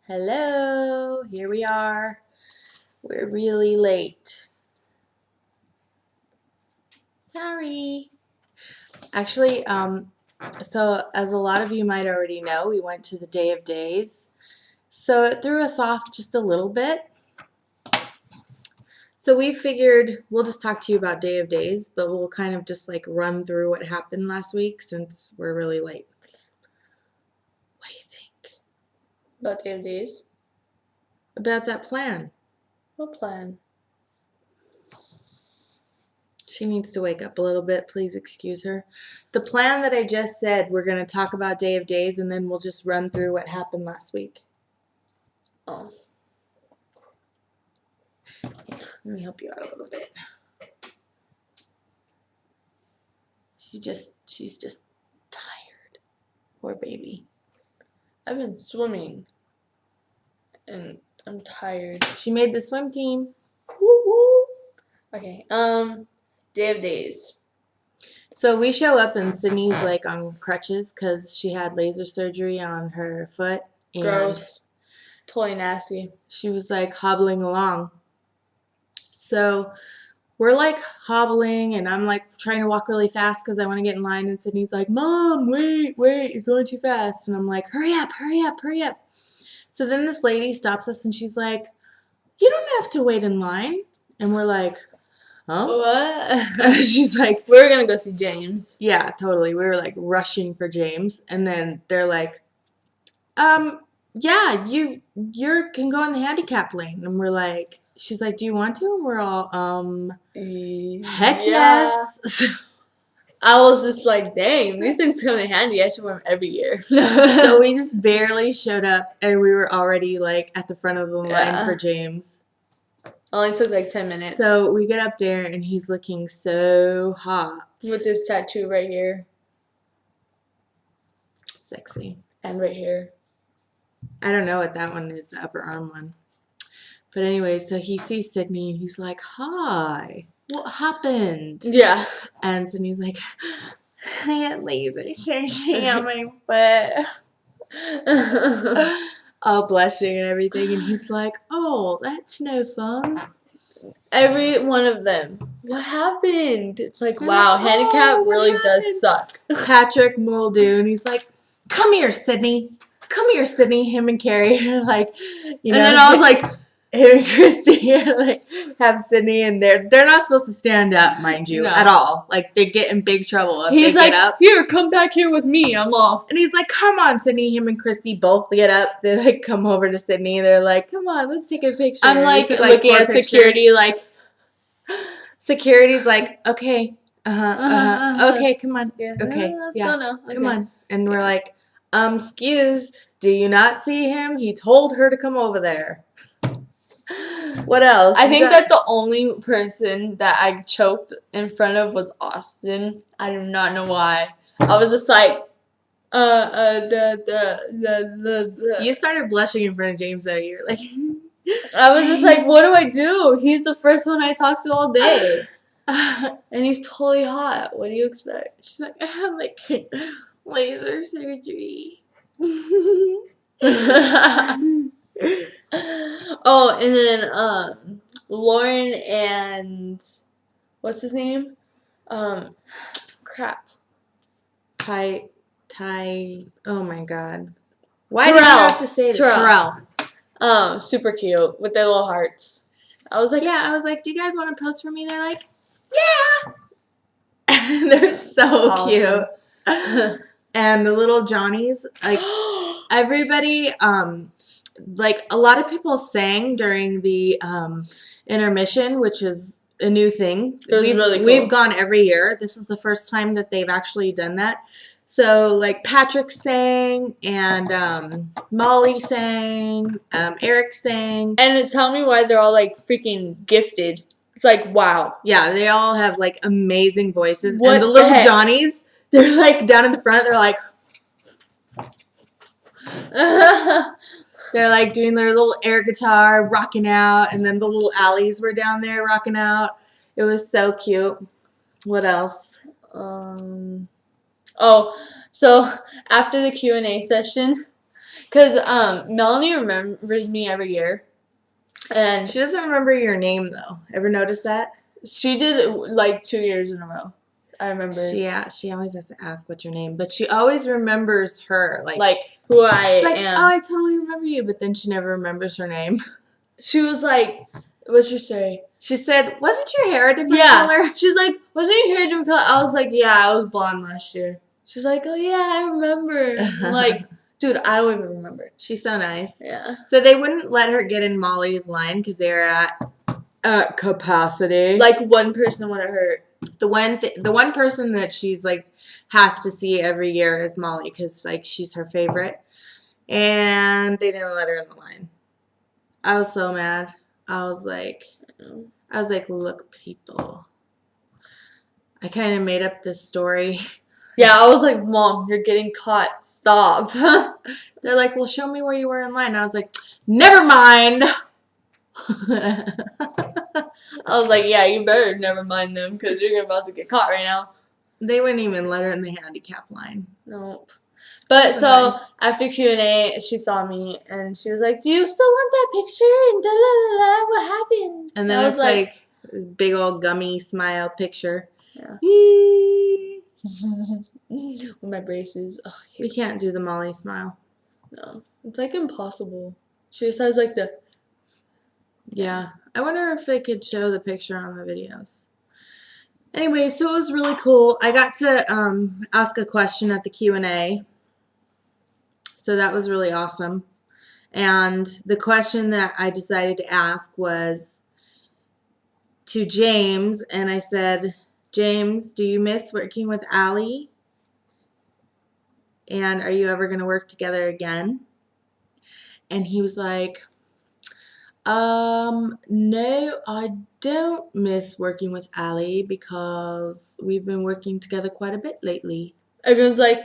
Hello, here we are. We're really late. Sorry. Actually, so as a lot of you might already know, we went to the Day of Days. So it threw us off just a little bit. So we figured we'll just talk to you about Day of Days, but we'll kind of just like run through what happened last week since we're really late. What do you think? About Day of Days? About that plan? What plan? She needs to wake up a little bit. Please excuse her. The plan that I just said, we're going to talk about Day of Days, and then we'll just run through what happened last week. Oh. Let me help you out a little bit. She's just tired. Poor baby. I've been swimming. And I'm tired. She made the swim team. Woo woo. Okay. Day of Days. So we show up and Sydney's like on crutches because she had laser surgery on her foot. And Gross. Totally nasty. she was like hobbling along. So we're like hobbling and I'm like trying to walk really fast because I want to get in line, and Sydney's like, Mom, wait, you're going too fast. And I'm like, hurry up. So then this lady stops us and she's like, you don't have to wait in line. And we're like, huh? What? She's like, we're gonna go see James. Yeah, totally. We were like rushing for James, and then they're like, yeah, you can go in the handicap lane. And we're like, she's like, do you want to? And we're all, heck yes. I was just like, dang, these things come in handy. I should wear them every year. So we just barely showed up, and we were already like at the front of the line for James. Only took like 10 minutes. So we get up there, and he's looking so hot. With this tattoo right here. Sexy. And right here. I don't know what that one is, the upper arm one. But anyway, so he sees Sydney, and he's like, hi, what happened? Yeah. And Sydney's like, I had laser surgery on my foot. All blushing and everything. And he's like, oh, that's no fun. Every one of them. What happened? It's like, wow, handicap really does suck. Patrick Muldoon, he's like, come here, Sydney. Him and Carrie are like, you know. And then I was like, him and Christy are like, have Sydney, and they're not supposed to stand up, mind you, at all. Like, they get in big trouble if he's they like, get up. Here, come back here with me. I'm all. And he's like, come on, Sydney. Him and Christy both get up. They like come over to Sydney. They're like, come on, let's take a picture. I'm like looking at security, like. Security's like, okay, okay, come on, yeah, okay, let's go now. Okay. Come on. And we're like, excuse, do you not see him? He told her to come over there. What else? I think that the only person that I choked in front of was Austin. I do not know why. I was just like, You started blushing in front of James though. You're like, I was just like, what do I do? He's the first one I talked to all day. And he's totally hot. What do you expect? She's like, I have like laser surgery. Oh, and then Lauren and what's his name? Crap. Ty. Oh my God. Why did you have to say Terrell? Super cute with their little hearts. I was like, do you guys want to post for me? They're like, yeah. They're so awesome. Cute. And the little Johnnies, like everybody, like a lot of people sang during the intermission, which is a new thing. Really cool. We've gone every year. This is the first time that they've actually done that. So, like, Patrick sang, and Molly sang, Eric sang. And tell me why they're all, like, freaking gifted. It's like, wow. Yeah, they all have, like, amazing voices. And the little Johnnies, they're, like, down in the front, they're like... They're, like, doing their little air guitar, rocking out, and then the little Allies were down there rocking out. It was so cute. What else? Oh, so after the Q&A session, Because Melanie remembers me every year. And She doesn't remember your name, though. Ever notice that? she did like 2 years in a row. I remember. She always has to ask what's your name, but she always remembers her. Like who I she's like, am. oh, I totally remember you, but then she never remembers her name. She was like, what'd she say? She said, wasn't your hair a different color? She's like, wasn't your hair a different color? I was like, yeah, I was blonde last year. She's like, oh yeah, I remember. I'm like, dude, I don't even remember. She's so nice. Yeah. So they wouldn't let her get in Molly's line because they were at capacity. Like one person would have hurt. The one person that she's like has to see every year is Molly because like she's her favorite, and they didn't let her in the line. I was so mad. I was like, look, people. I kind of made up this story. Yeah, I was like, Mom, you're getting caught. Stop. They're like, well, show me where you were in line. I was like, never mind. I was like, yeah, you better never mind them because you're about to get caught right now. They wouldn't even let her in the handicap line. Nope. But so nice. after Q&A, she saw me and she was like, do you still want that picture? And da da da da. What happened? And then it's like big old gummy smile picture. Yeah. With my braces. Oh, We can't do the Molly smile. no. It's like impossible. She just has like the. Yeah. I wonder if they could show the picture on the videos. Anyway, so it was really cool. I got to ask a question at the Q&A. So that was really awesome. And the question that I decided to ask was to James. And I said, James, do you miss working with Allie? And are you ever going to work together again? And he was like, no, I don't miss working with Allie because we've been working together quite a bit lately. Everyone's like,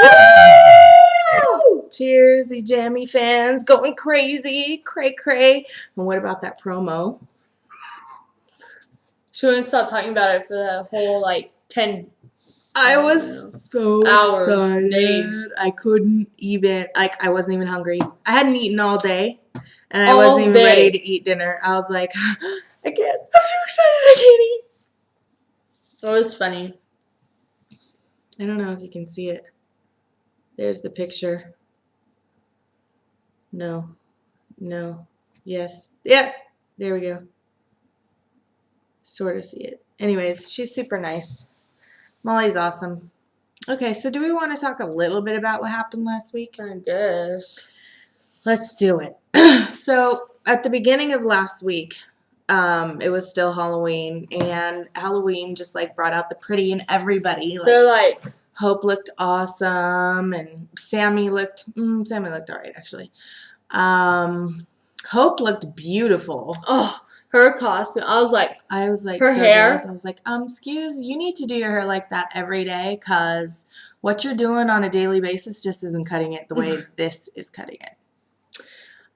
oh! Cheers, the Jammy fans going crazy, cray. And what about that promo? she wouldn't stop talking about it for the whole like 10 I was so hours, excited. days. I couldn't even, I wasn't even hungry. I hadn't eaten all day. And I All wasn't even day. ready to eat dinner. I was like, I can't. I'm so excited. I can't eat. It was funny. I don't know if you can see it. There's the picture. No. Yes. Yeah. There we go. Sort of see it. Anyways, she's super nice. Molly's awesome. Okay, so do we want to talk a little bit about what happened last week? I guess. Let's do it. So at the beginning of last week, it was still Halloween, and Halloween just like brought out the pretty in everybody. Like, They're like, Hope looked awesome, and Sammy looked all right actually. Hope looked beautiful. oh, her costume. I was like, her so hair. jealous. I was like, excuse, you need to do your hair like that every day, cause what you're doing on a daily basis just isn't cutting it the way this is cutting it.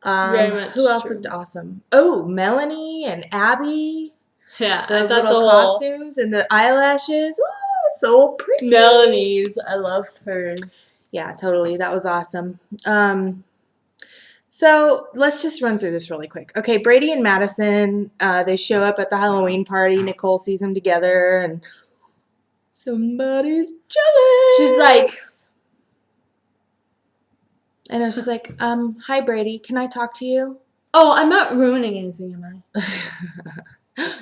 Very much who else true. looked awesome? Oh, Melanie and Abby. Yeah, Those I thought little the whole costumes and the eyelashes. Oh, so pretty. Melanie's. I loved her. Yeah, totally. That was awesome. So let's just run through this really quick. Okay, Brady and Madison, they show up at the Halloween party. Nicole sees them together, and somebody's jealous. She's like, I know, she's like, hi, Brady. Can I talk to you? oh, I'm not ruining anything, am I?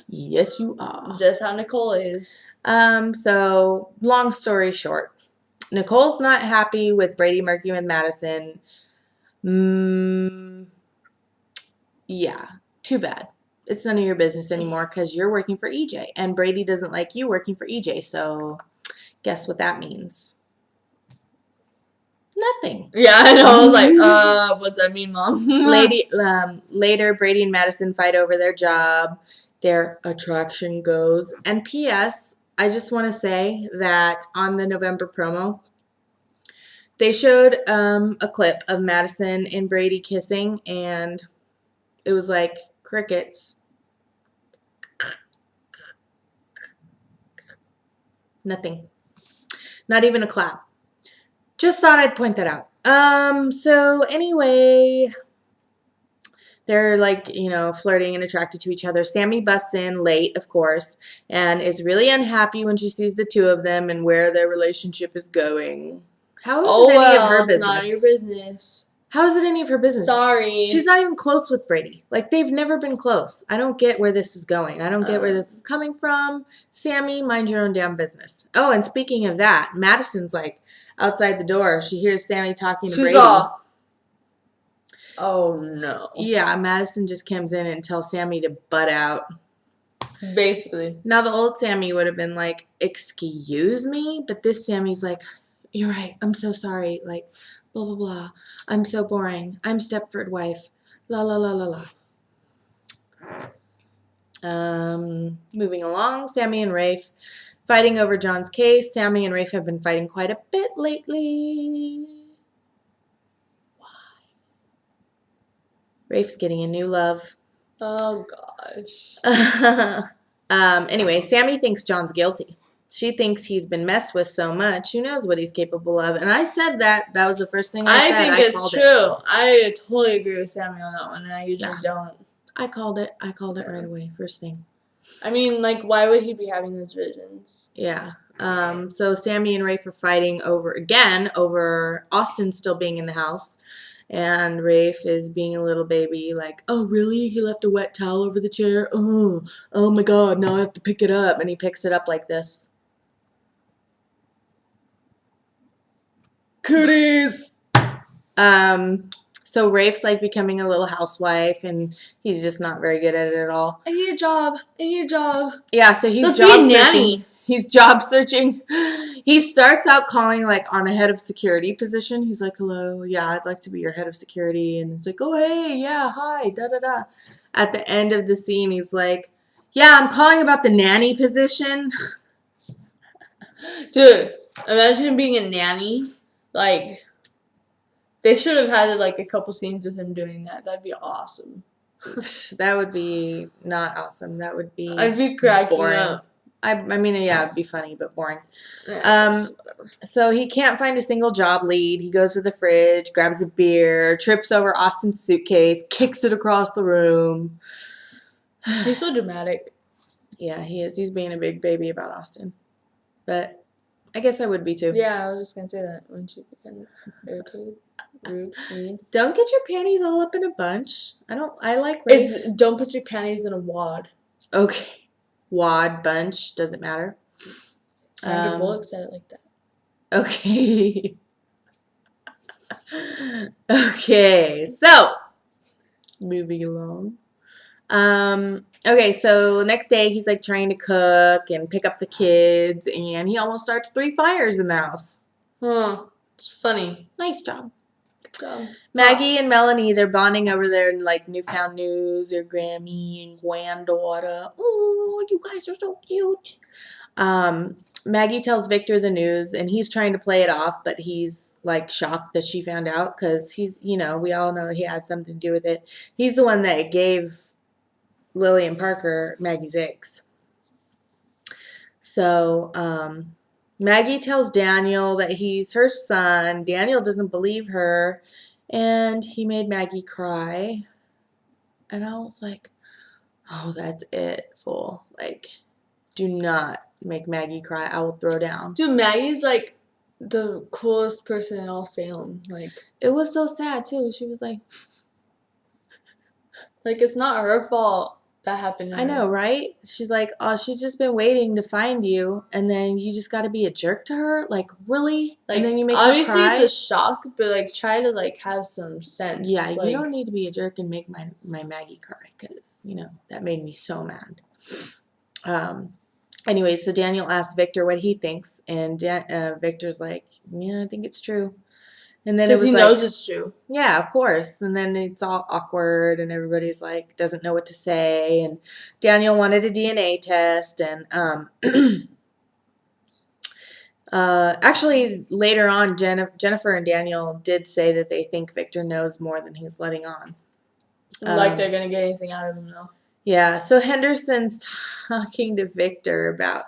Yes, you are. Just how Nicole is. So long story short, Nicole's not happy with Brady working with Madison. Yeah, too bad. It's none of your business anymore because you're working for EJ, and Brady doesn't like you working for EJ. So, guess what that means? Nothing. Yeah, I know. I was like, what's that mean, Mom? Later, Brady and Madison fight over their job. Their attraction goes. And P.S., I just want to say that on the November promo, they showed a clip of Madison and Brady kissing, and it was like crickets. Nothing. Not even a clap. Just thought I'd point that out. So anyway, they're like, flirting and attracted to each other. Sammy busts in late, of course, and is really unhappy when she sees the two of them and where their relationship is going. How is Oh it any of well, her it's business? none of your business. How is it any of her business? Sorry. She's not even close with Brady. Like, they've never been close. I don't get where this is going. I don't get where this is coming from. Sammy, mind your own damn business. Oh, and speaking of that, Madison's like outside the door. She hears Sammy talking to She's Brady. all, oh no. Yeah, Madison just comes in and tells Sammy to butt out. Basically. Now, the old Sammy would have been like, excuse me? But this Sammy's like, you're right. I'm so sorry. Like, blah, blah, blah. I'm so boring. I'm Stepford wife. La, la, la, la, la. Moving along, Sammy and Rafe fighting over John's case. Sammy and Rafe have been fighting quite a bit lately. Why? Rafe's getting a new love. Oh gosh. Anyway, Sammy thinks John's guilty. She thinks he's been messed with so much. Who knows what he's capable of? And I said that. That was the first thing I said. I think it's true. I totally agree with Sammy on that one, and I usually don't. I called it. I called it right away. First thing. I mean, like, why would he be having those visions? Yeah. So Sammy and Rafe are fighting over Austin still being in the house. And Rafe is being a little baby, like, oh, really? He left a wet towel over the chair? Oh my God, now I have to pick it up. And he picks it up like this. Cooties! So Rafe's like becoming a little housewife, and he's just not very good at it at all. I need a job. Yeah, so he's Let's job be a searching. nanny. He's job searching. He starts out calling like on a head of security position. He's like, hello, yeah, I'd like to be your head of security. And it's like, oh, hey, yeah, hi, da-da-da. At the end of the scene, he's like, yeah, I'm calling about the nanny position. Dude, imagine being a nanny. Like, they should have had like a couple scenes with him doing that. That'd be awesome. That would be not awesome. That would be I'd be cracking boring. up. I mean, yeah, it'd be funny, but boring. Whatever. So he can't find a single job lead. He goes to the fridge, grabs a beer, trips over Austin's suitcase, kicks it across the room. He's so dramatic. Yeah, he is. He's being a big baby about Austin. But I guess I would be too. Yeah, I was just going to say that. Wouldn't you be kind of irritated? Rude, mean? Don't get your panties all up in a bunch. I like Rafe. Don't put your panties in a wad. Okay. Wad, bunch, doesn't matter. Sandra Bullock said it like that. Okay. Okay, so moving along. Okay, so next day he's like trying to cook and pick up the kids, and he almost starts 3 fires in the house. Huh. It's funny. Nice job. Good job. Maggie and Melanie, they're bonding over their like newfound news, their Grammy and granddaughter. Oh, you guys are so cute. Maggie tells Victor the news, and he's trying to play it off, but he's like shocked that she found out because he's, we all know he has something to do with it. He's the one that gave Lily and Parker Maggie's eggs. So, Maggie tells Daniel that he's her son. Daniel doesn't believe her, and he made Maggie cry. And I was like, oh, that's it, fool. Like, do not make Maggie cry. I will throw down. Dude, Maggie's like the coolest person in all Salem. Like, it was so sad, too. She was like, it's not her fault that happened to her. I know, right? She's like, oh, she's just been waiting to find you, and then you just got to be a jerk to her? Like, really? Like, and then you make her obviously cry? it's a shock, but like try to like have some sense. Yeah, like, you don't need to be a jerk and make my Maggie cry because, that made me so mad. Anyway, so Daniel asked Victor what he thinks, and Victor's like, yeah, I think it's true. And then it was because he knows it's true. Yeah, of course. And then it's all awkward, and everybody's like, doesn't know what to say. And Daniel wanted a DNA test, and actually later on, Jennifer and Daniel did say that they think Victor knows more than he's letting on. Like they're gonna get anything out of him now. Yeah. So Henderson's talking to Victor about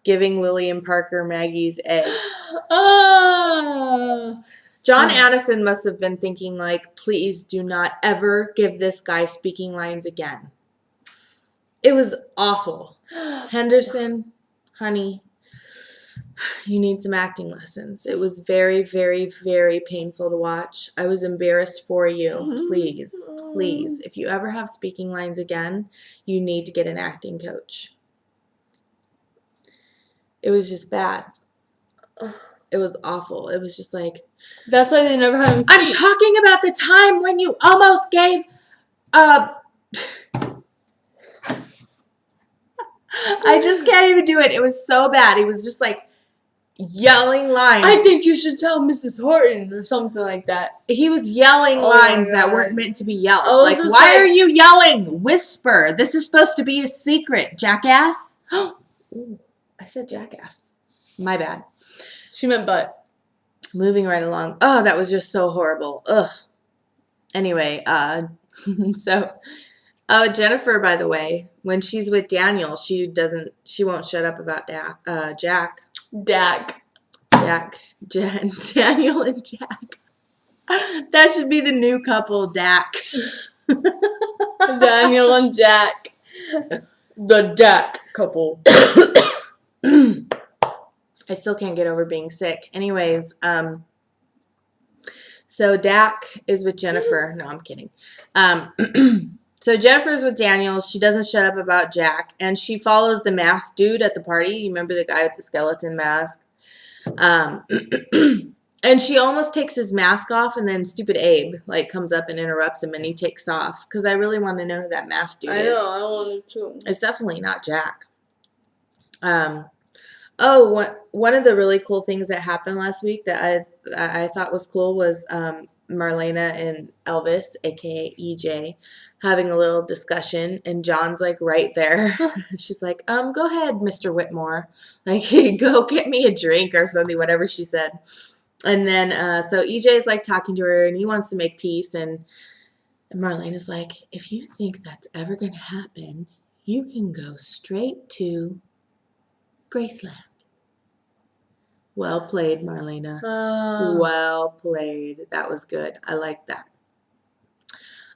giving Lily and Parker Maggie's eggs. John Addison must have been thinking, like, please do not ever give this guy speaking lines again. It was awful. Henderson, honey, you need some acting lessons. It was very, very, very painful to watch. I was embarrassed for you. Please, please, if you ever have speaking lines again, you need to get an acting coach. It was just bad. It was awful. It was just like... That's why they never had him speak. I'm talking about the time when you almost gave... I just can't even do it. It was so bad. He was just like yelling lines. I think you should tell Mrs. Horton or something like that. He was yelling lines that weren't meant to be yelled. Like, why like, are you yelling? Whisper. This is supposed to be a secret, jackass. Ooh, I said jackass. My bad. She meant butt. Moving right along. Oh, that was just so horrible. Ugh. Anyway, so... Oh, Jennifer, by the way, when she's with Daniel, she won't shut up about Jack. Daniel and Jack. That should be the new couple, Dak. Daniel and Jack. The Dak couple. I still can't get over being sick. Anyways, so Dak is with Jennifer. No, I'm kidding. So Jennifer's with Daniel. She doesn't shut up about Jack. And she follows the masked dude at the party. You remember the guy with the skeleton mask? And she almost takes his mask off. And then stupid Abe like comes up and interrupts him. And he takes off. Because I really want to know who that masked dude is. I know. I wanted to. It's definitely not Jack. One of the really cool things that happened last week that I thought was cool was Marlena and Elvis, a.k.a. EJ, having a little discussion, and John's, like, right there. She's like, go ahead, Mr. Whitmore. Like, go get me a drink or something, whatever she said. And then, so EJ's, like, talking to her, and he wants to make peace, and Marlena's like, if you think that's ever going to happen, you can go straight to Graceland. Well played, Marlena. Well played. That was good. I like that.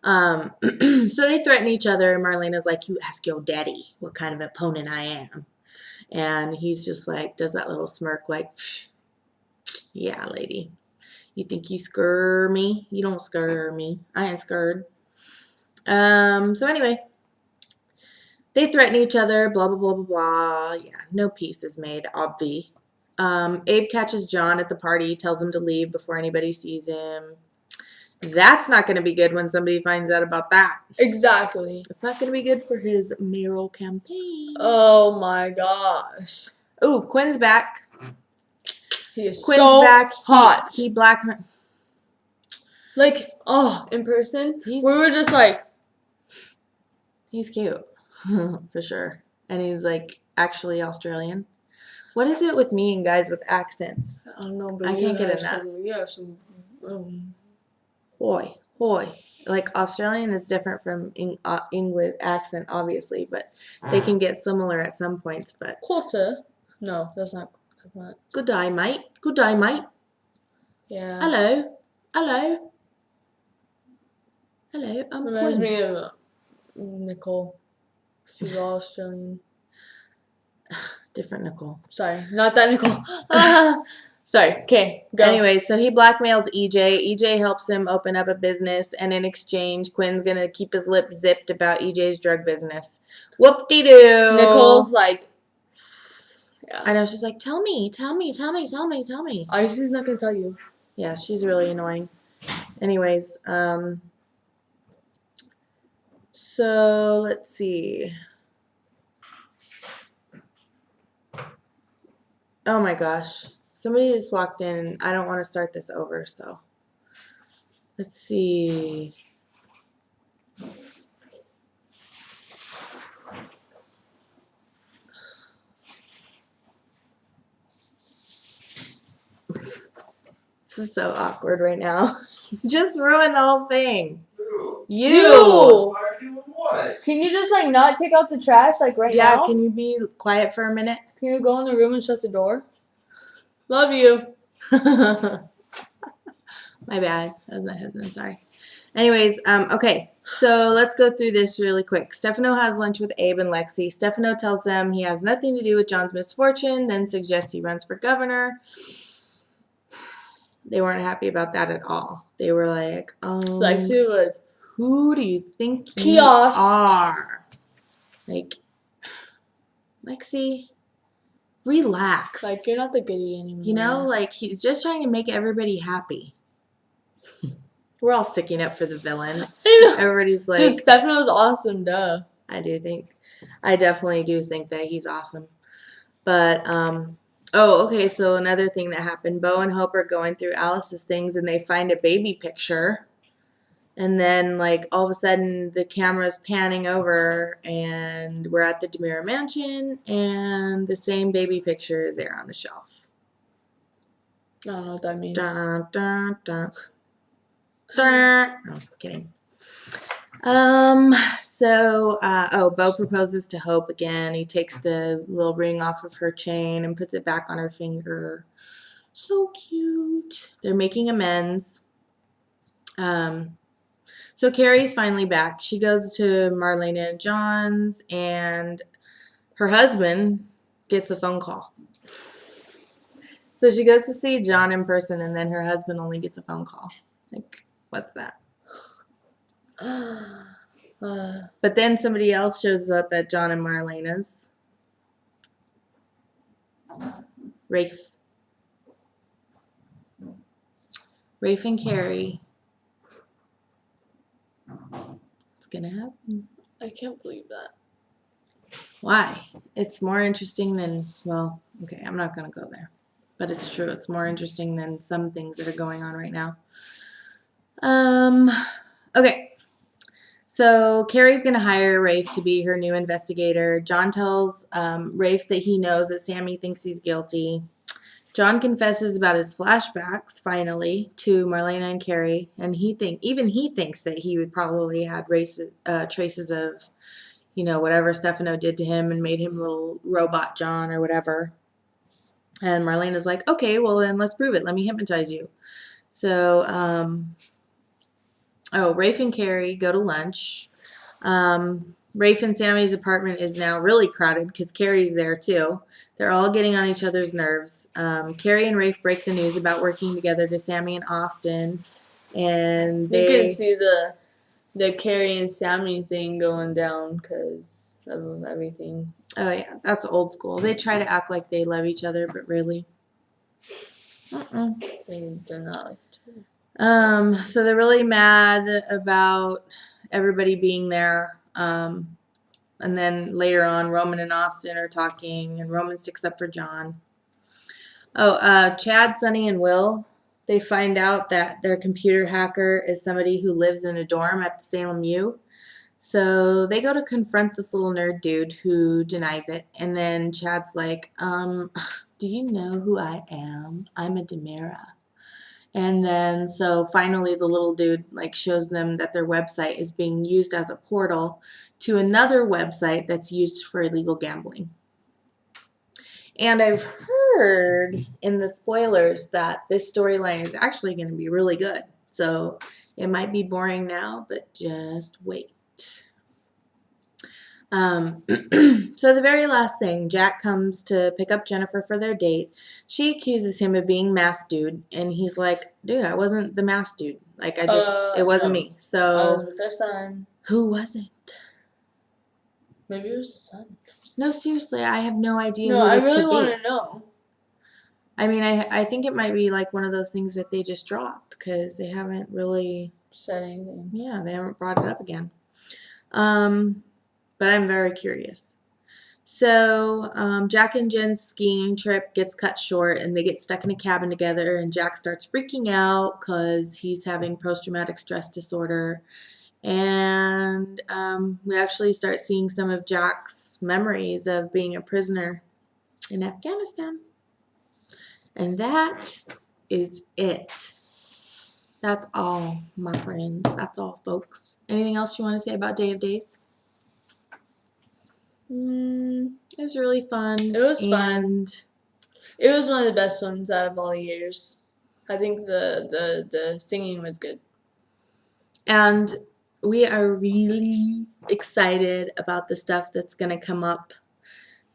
So they threaten each other. Marlena's like, you ask your daddy what kind of opponent I am. And he's just like, does that little smirk like, yeah, lady. You think you scare me? You don't scare me. I ain't scared. So anyway, they threaten each other, blah, blah, blah, blah, blah. Yeah, no peace is made, obvi. Abe catches John at the party, tells him to leave before anybody sees him. That's not going to be good when somebody finds out about that. Exactly. It's not going to be good for his mayoral campaign. Oh my gosh. Ooh, Quinn's back. He is Quinn's so back. hot. He black. Like, in person, we were just like. He's cute. For sure. And he's like actually Australian. What is it with me and guys with accents? I don't know, but I can't get enough. You have some. Hoi. Like Australian is different from English accent, obviously, but they can get similar at some points. But Quarter? No, that's not. Good day, mate. Good day, mate. Yeah. Hello. I'm Reminds Quinn. me of Nicole. She's Australian. Different Nicole. Sorry, not that Nicole. Sorry. Okay, go. Anyway, so he blackmails EJ. EJ helps him open up a business, and in exchange, Quinn's gonna keep his lips zipped about EJ's drug business. Whoop-de-doo. Nicole's like, yeah. I know, she's like, tell me. Icy's not gonna tell you. Yeah, she's really annoying. Anyways, so let's see. Oh my gosh. Somebody just walked in and I don't want to start this over, so let's see. This is so awkward right now. Just ruined the whole thing. You. Why are you doing what? Can you just like not take out the trash like right now? Yeah, can you be quiet for a minute? Can you go in the room and shut the door? Love you. My bad. That was my husband. Sorry. Anyways, okay. So let's go through this really quick. Stefano has lunch with Abe and Lexi. Stefano tells them he has nothing to do with John's misfortune, then suggests he runs for governor. They weren't happy about that at all. They were like, Lexi was who do you think you kiosked. are? Like, Lexi, relax. Like, you're not the goodie anymore. You know, like, he's just trying to make everybody happy. We're all sticking up for the villain. Everybody's like... Dude, Stefano's awesome, duh. I definitely do think that he's awesome. But, oh, okay, so another thing that happened. Bo and Hope are going through Alice's things, and they find a baby picture. And then, like, all of a sudden, the camera's panning over, and we're at the DeMira mansion, and the same baby picture is there on the shelf. I don't know what that means. Dun, dun, dun. Dun. No, kidding. Bo proposes to Hope again. He takes the little ring off of her chain and puts it back on her finger. So cute. They're making amends. So Carrie's finally back. She goes to Marlena and John's, and her husband gets a phone call. So she goes to see John in person, and then her husband only gets a phone call. Like, what's that? But then somebody else shows up at John and Marlena's. Rafe and Carrie. What's gonna happen? I can't believe that. Why? It's more interesting than, well, okay, I'm not gonna go there. But it's true. It's more interesting than some things that are going on right now. Okay. So Carrie's going to hire Rafe to be her new investigator. John tells Rafe that he knows that Sammy thinks he's guilty. John confesses about his flashbacks, finally, to Marlena and Carrie. And he thinks that he would probably had traces of, you know, whatever Stefano did to him and made him a little robot John or whatever. And Marlena's like, okay, well then let's prove it. Let me hypnotize you. So, Rafe and Carrie go to lunch. Rafe and Sammy's apartment is now really crowded because Carrie's there too. They're all getting on each other's nerves. Carrie and Rafe break the news about working together to Sammy and Austin. And you can see the Carrie and Sammy thing going down because of everything. Oh, yeah, that's old school. They try to act like they love each other, but really. They're not like each other. So they're really mad about everybody being there. And then later on, Roman and Austin are talking, and Roman sticks up for John. Chad, Sonny, and Will, they find out that their computer hacker is somebody who lives in a dorm at the Salem U. So they go to confront this little nerd dude who denies it. And then Chad's like, do you know who I am? I'm a DeMira. And then so finally the little dude like shows them that their website is being used as a portal to another website that's used for illegal gambling. And I've heard in the spoilers that this storyline is actually going to be really good. So it might be boring now, but just wait. So the very last thing, Jack comes to pick up Jennifer for their date. She accuses him of being masked dude, and he's like, dude, I wasn't the masked dude. Like, it wasn't me. So, with their son. Who was it? Maybe it was the son. No, seriously, I have no idea No, who I this really could want be. to know. I mean, I think it might be like one of those things that they just dropped because they haven't really said anything. Yeah, they haven't brought it up again. But I'm very curious. So Jack and Jen's skiing trip gets cut short, and they get stuck in a cabin together, and Jack starts freaking out because he's having post-traumatic stress disorder. And we actually start seeing some of Jack's memories of being a prisoner in Afghanistan. And that is it. That's all, my friends. That's all, folks. Anything else you want to say about Day of Days? It was really fun. It was fun. It was one of the best ones out of all the years. I think the singing was good. And we are really excited about the stuff that's going to come up.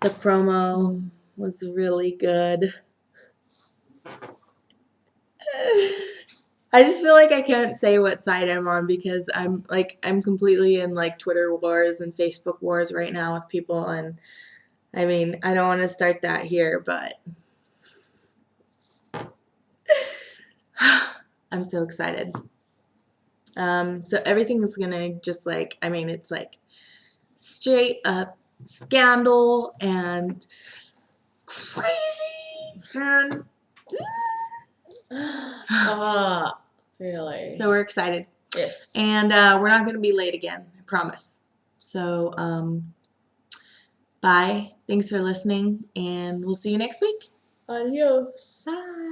The promo was really good. I just feel like I can't say what side I'm on because I'm completely in like Twitter wars and Facebook wars right now with people, and I mean, I don't want to start that here, but I'm so excited. So everything is gonna just like, I mean, it's like straight up scandal and crazy. And Really. so we're excited. Yes. And we're not gonna be late again, I promise. So bye. Thanks for listening, and we'll see you next week. Adios. Bye.